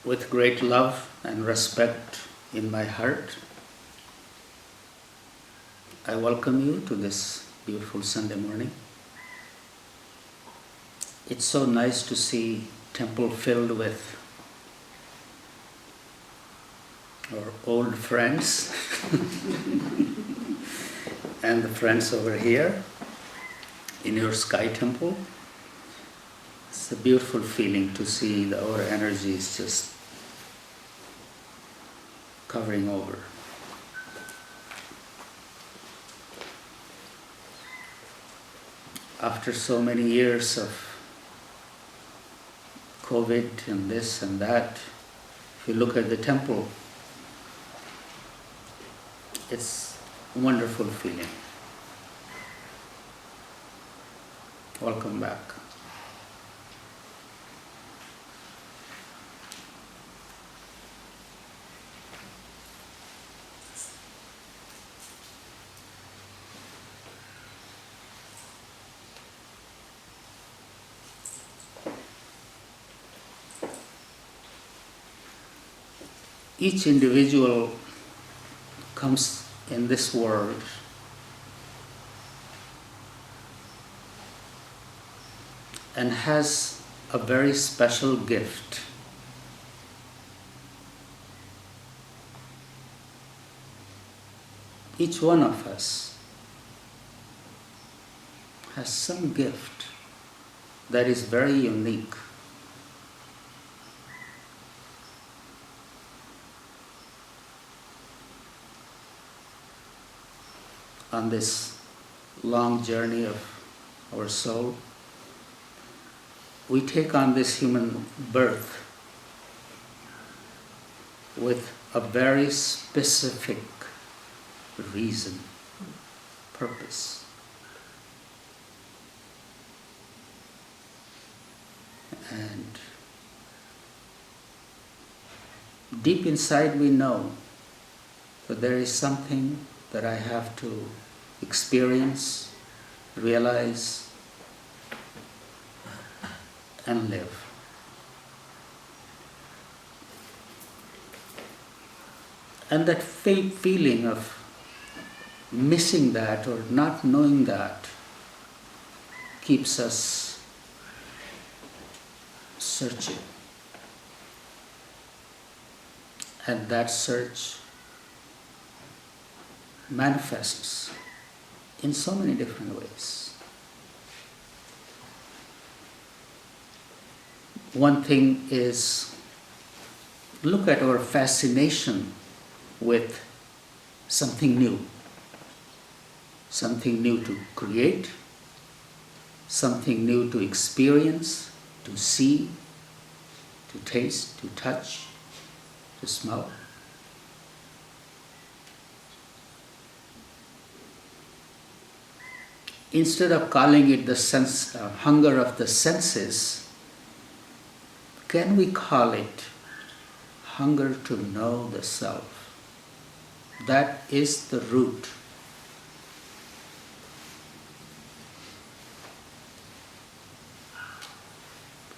With great love and respect in my heart, I welcome you to this beautiful Sunday morning. It's so nice to see temple filled with our old friends and the friends over here in your sky temple. It's a beautiful feeling to see our energy is just covering over. After so many years of COVID and this and that, if you look at the temple, it's a wonderful feeling. Welcome back. Each individual comes in this world and has a very special gift. Each one of us has some gift that is very unique. On this long journey of our soul, we take on this human birth with a very specific reason, purpose. And deep inside we know that there is something that I have to experience, realize, and live. And that feeling of missing that or not knowing that keeps us searching. And that search manifests in so many different ways. One thing is, look at our fascination with something new to create, something new to experience, to see, to taste, to touch, to smell. Instead of calling it the hunger of the senses, can we call it hunger to know the self? That is the root.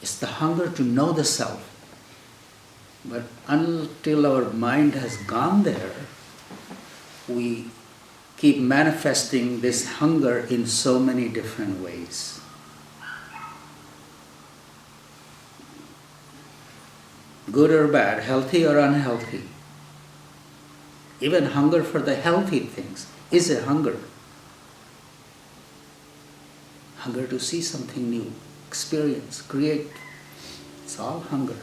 It's the hunger to know the self. But until our mind has gone there, we keep manifesting this hunger in so many different ways. Good or bad, healthy or unhealthy. Even hunger for the healthy things is a hunger. Hunger to see something new, experience, create. It's all hunger.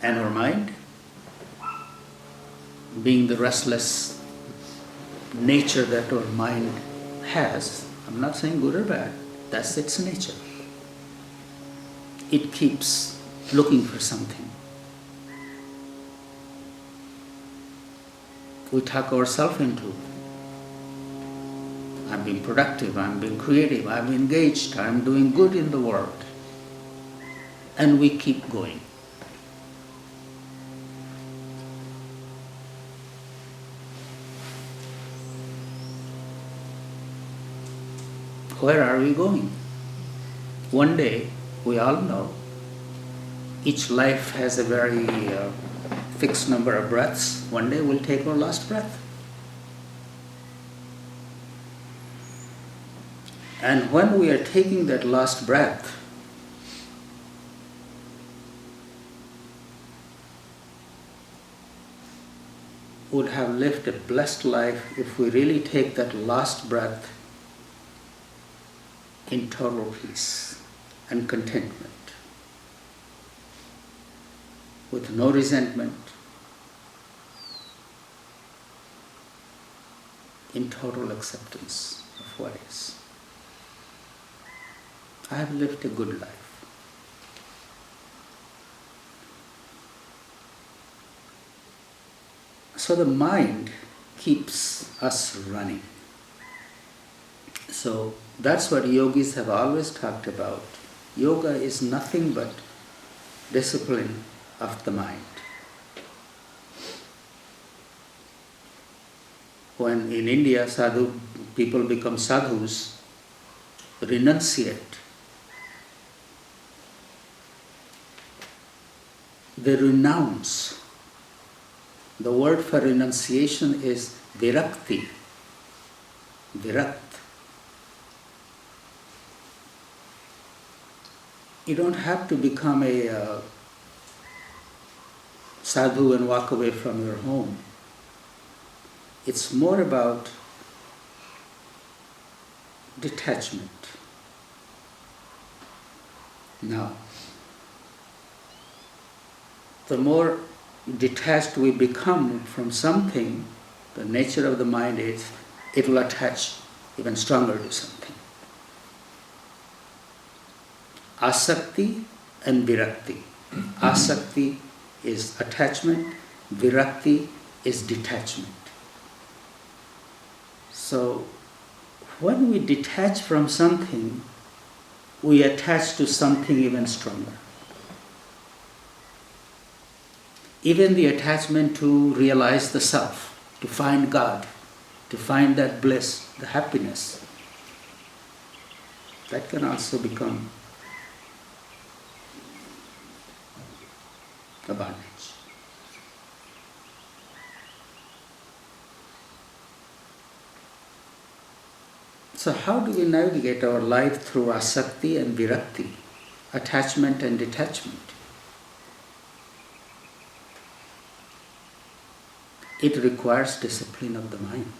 And our mind, being the restless nature that our mind has, I'm not saying good or bad, that's its nature. It keeps looking for something. We talk ourselves into, I'm being productive, I'm being creative, I'm engaged, I'm doing good in the world. And we keep going. Where are we going? One day, we all know, each life has a very fixed number of breaths. One day we'll take our last breath. And when we are taking that last breath, would have lived a blessed life if we really take that last breath in total peace and contentment, with no resentment, in total acceptance of what is. I have lived a good life. So the mind keeps us running. So that's what yogis have always talked about. Yoga is nothing but discipline of the mind. When in India people become sadhus, renunciate. They renounce. The word for renunciation is virakti. Virakt. You don't have to become a sadhu and walk away from your home. It's more about detachment. Now, the more detached we become from something, the nature of the mind is it will attach even stronger to something. Asakti and virakti. Asakti is attachment, virakti is detachment. So, when we detach from something, we attach to something even stronger. Even the attachment to realize the self, to find God, to find that bliss, the happiness, that can also become a bondage. So how do we navigate our life through asakti and virakti, attachment and detachment? It requires discipline of the mind.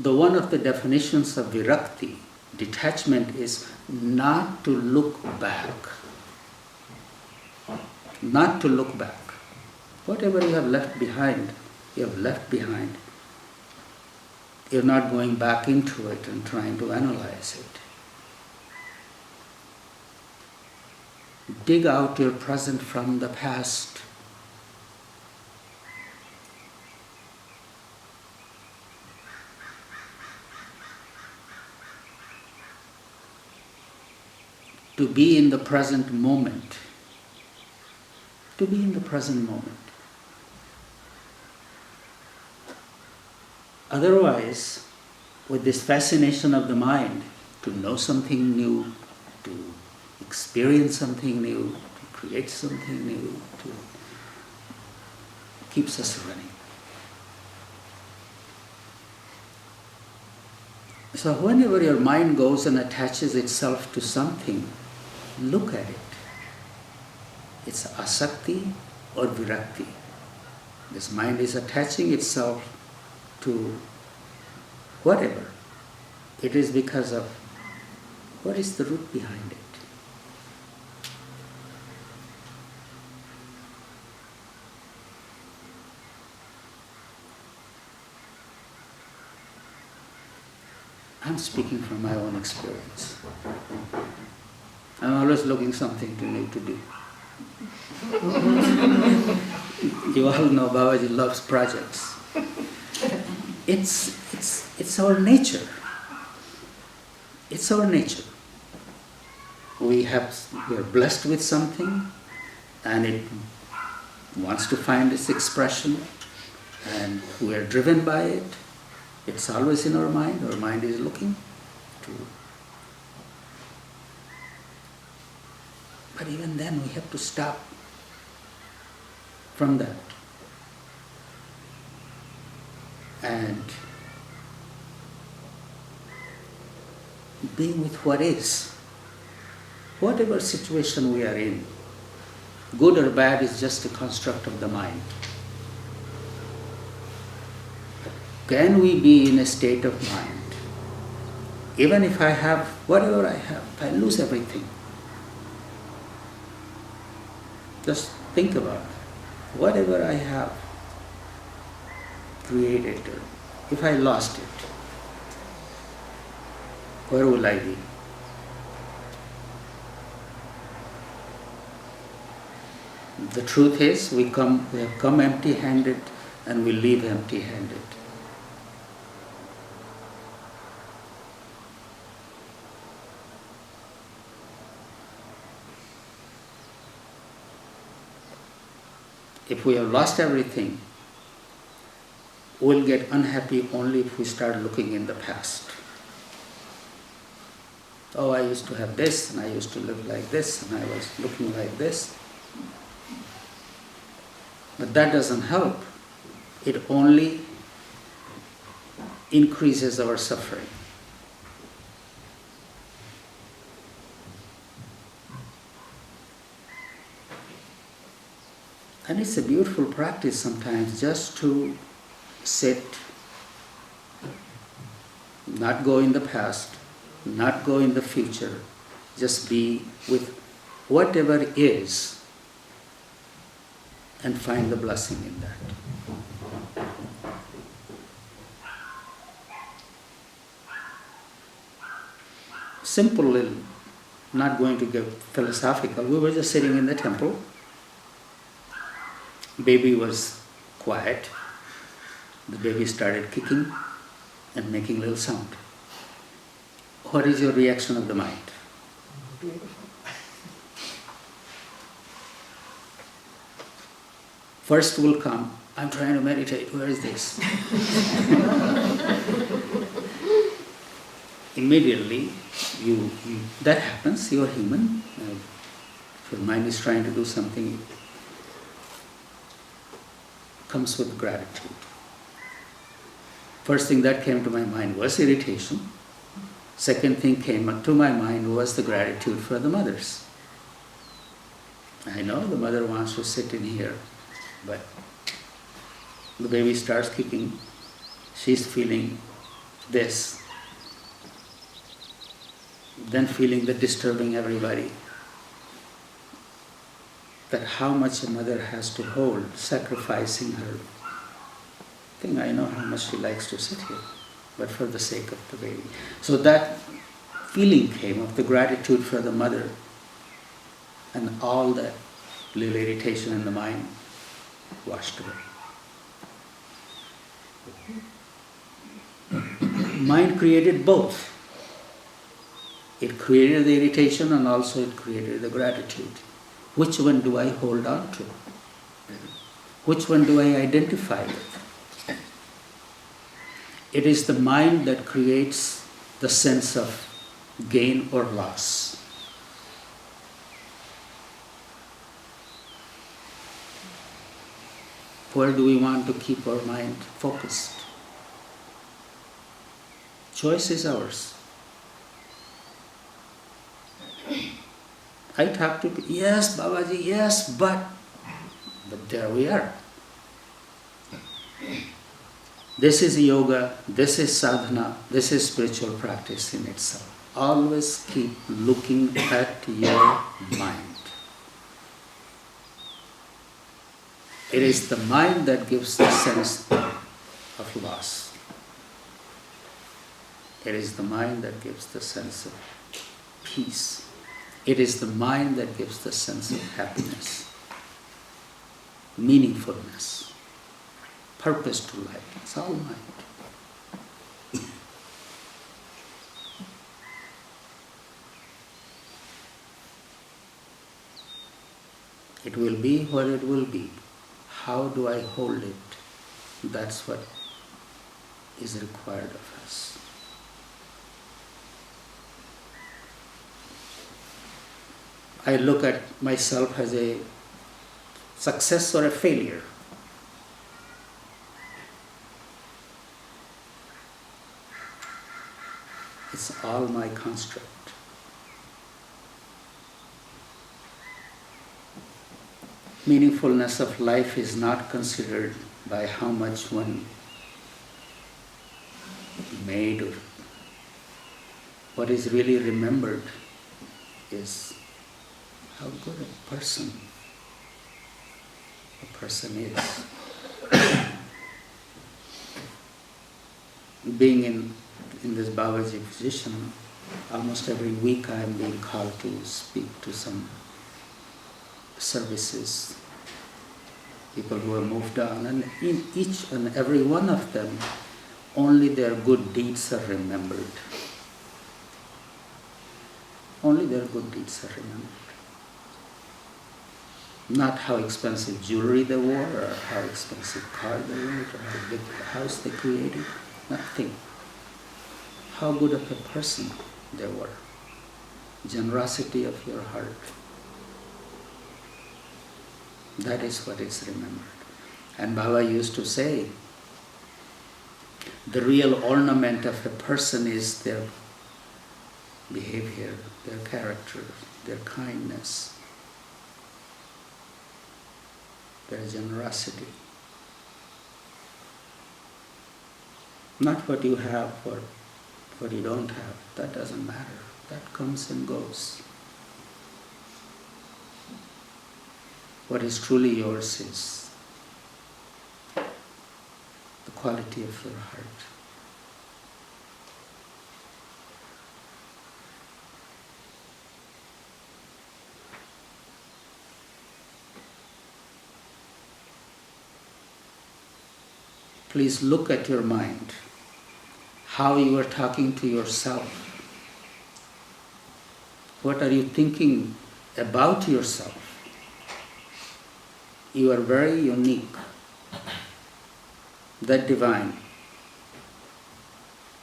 One of the definitions of virakti, detachment, is not to look back. Not to look back. Whatever you have left behind, you have left behind. You're not going back into it and trying to analyze it. Dig out your present from the past. To be in the present moment. To be in the present moment. Otherwise, with this fascination of the mind to know something new, to experience something new, to create something new, keeps us running. So whenever your mind goes and attaches itself to something, look at it. It's asakti or virakti. This mind is attaching itself to whatever. It is because of what is the root behind it. I'm speaking from my own experience. I'm always looking something new to do. You all know Babaji loves projects. It's our nature. It's our nature. We are blessed with something, and it wants to find its expression, and we are driven by it. It's always in our mind is looking to. But even then we have to stop from that. And being with what is. Whatever situation we are in, good or bad is just a construct of the mind. Can we be in a state of mind? Even if I have whatever I have, if I lose everything, just think about it. Whatever I have created, if I lost it, where will I be? The truth is, we have come empty-handed and we leave empty-handed. If we have lost everything, we'll get unhappy only if we start looking in the past. Oh, I used to have this, and I used to live like this, and I was looking like this. But that doesn't help. It only increases our suffering. And it's a beautiful practice sometimes just to sit, not go in the past, not go in the future, just be with whatever is and find the blessing in that. Simple, little, not going to get philosophical. We were just sitting in the temple. Baby was quiet. The baby started kicking and making a little sound. What is your reaction of the mind? First will come, I'm trying to meditate, where is this? Immediately, that happens, you are human. If your mind is trying to do something, it comes with gratitude. First thing that came to my mind was irritation. Second thing came to my mind was the gratitude for the mothers. I know the mother wants to sit in here, but the baby starts kicking, she's feeling this, then feeling the disturbing everybody. That how much a mother has to hold, sacrificing her thing. I know how much she likes to sit here, but for the sake of the baby. So that feeling came of the gratitude for the mother, and all that little irritation in the mind washed away. Mind created both. It created the irritation and also it created the gratitude. Which one do I hold on to? Which one do I identify with? It is the mind that creates the sense of gain or loss. Where do we want to keep our mind focused? Choice is ours. I talk to people, yes, Babaji, yes, but there we are. This is yoga, this is sadhana, this is spiritual practice in itself. Always keep looking at your mind. It is the mind that gives the sense of loss. It is the mind that gives the sense of peace. It is the mind that gives the sense of happiness, meaningfulness, purpose to life. It's all mind. It will be what it will be. How do I hold it? That's what is required of us. I look at myself as a success or a failure. It's all my construct. Meaningfulness of life is not considered by how much one made or what is really remembered is how good a person is. Being in this Babaji position, almost every week I am being called to speak to some services, people who have moved on, and in each and every one of them, only their good deeds are remembered. Only their good deeds are remembered. Not how expensive jewelry they wore, or how expensive car they rode, or how big the house they created. Nothing. How good of a person they were. Generosity of your heart. That is what is remembered. And Baba used to say, the real ornament of a person is their behavior, their character, their kindness, their generosity. Not what you have or what you don't have. That doesn't matter. That comes and goes. What is truly yours is the quality of your heart. Please look at your mind, how you are talking to yourself. What are you thinking about yourself? You are very unique. That divine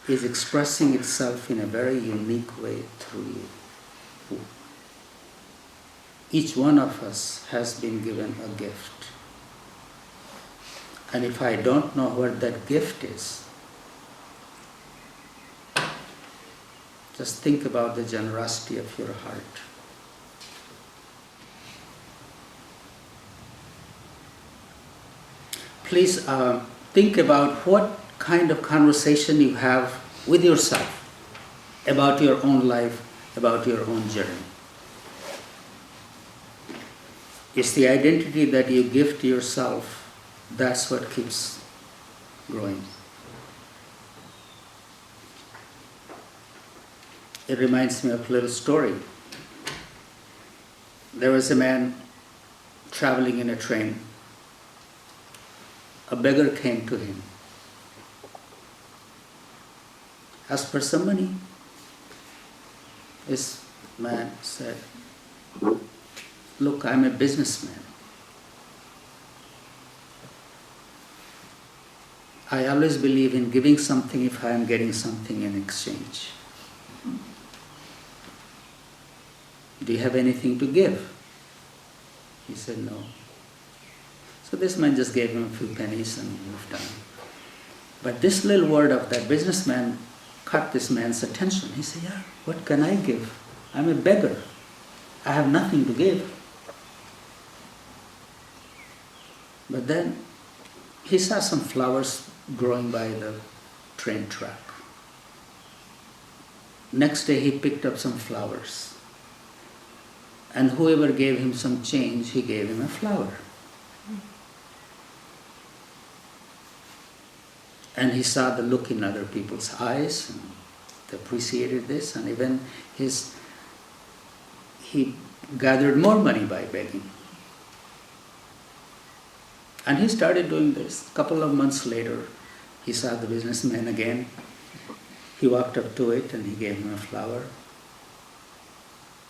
is expressing itself in a very unique way through you. Each one of us has been given a gift. And if I don't know what that gift is, just think about the generosity of your heart. Please think about what kind of conversation you have with yourself about your own life, about your own journey. It's the identity that you give to yourself, that's what keeps growing. It reminds me of a little story. There was a man traveling in a train. A beggar came to him, asked for some money. This man said, "Look, I'm a businessman. I always believe in giving something if I am getting something in exchange. Do you have anything to give?" He said, "No." So this man just gave him a few pennies and moved on. But this little word of that businessman caught this man's attention. He said, "Yeah, what can I give? I'm a beggar. I have nothing to give." But then he saw some flowers growing by the train track. Next day he picked up some flowers. And whoever gave him some change, he gave him a flower. And he saw the look in other people's eyes, and they appreciated this, and even he gathered more money by begging. And he started doing this. A couple of months later, he saw the businessman again. He walked up to it and he gave him a flower.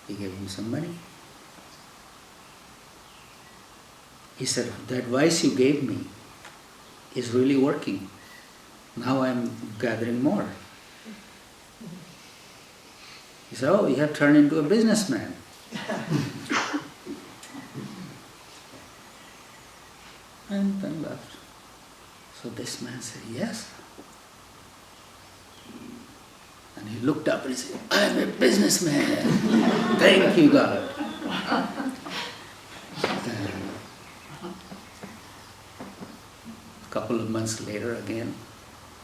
He gave him some money. He said, "The advice you gave me is really working. Now I'm gathering more. He said, oh, you have turned into a businessman. And then left. So this man said, yes. And he looked up and he said, I'm a businessman. Thank you, God. A couple of months later again,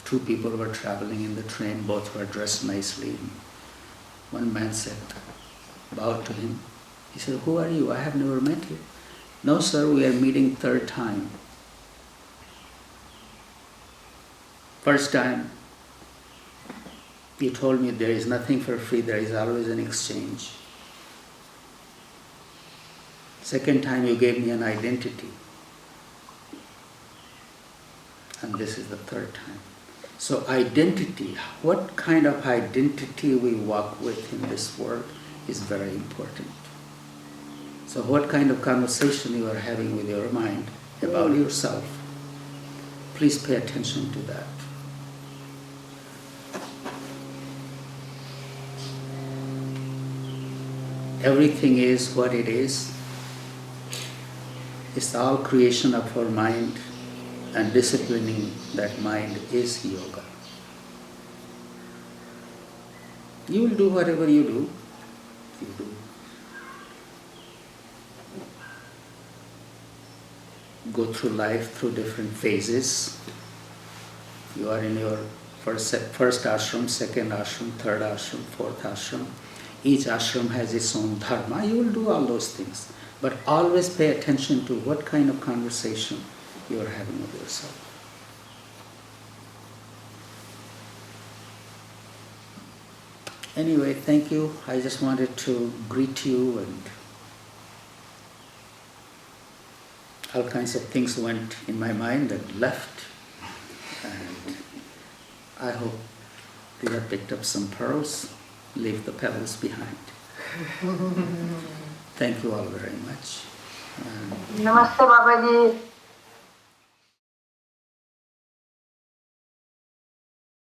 two people were traveling in the train, both were dressed nicely. One man said, bowed to him. He said, who are you? I have never met you. No, sir, we are meeting third time. First time, you told me there is nothing for free, there is always an exchange. Second time, you gave me an identity. And this is the third time. So identity, what kind of identity we walk with in this world is very important. So what kind of conversation you are having with your mind about yourself, please pay attention to that. Everything is what it is. It's all creation of our mind, and disciplining that mind is yoga. You will do whatever you do. You do. Go through life through different phases. You are in your first ashram, second ashram, third ashram, fourth ashram. Each ashram has its own dharma. You will do all those things. But always pay attention to what kind of conversation you are having with yourself. Anyway, thank you. I just wanted to greet you, and all kinds of things went in my mind and left. And I hope you have picked up some pearls. Leave the pebbles behind. Thank you all very much. Namaste, Babaji.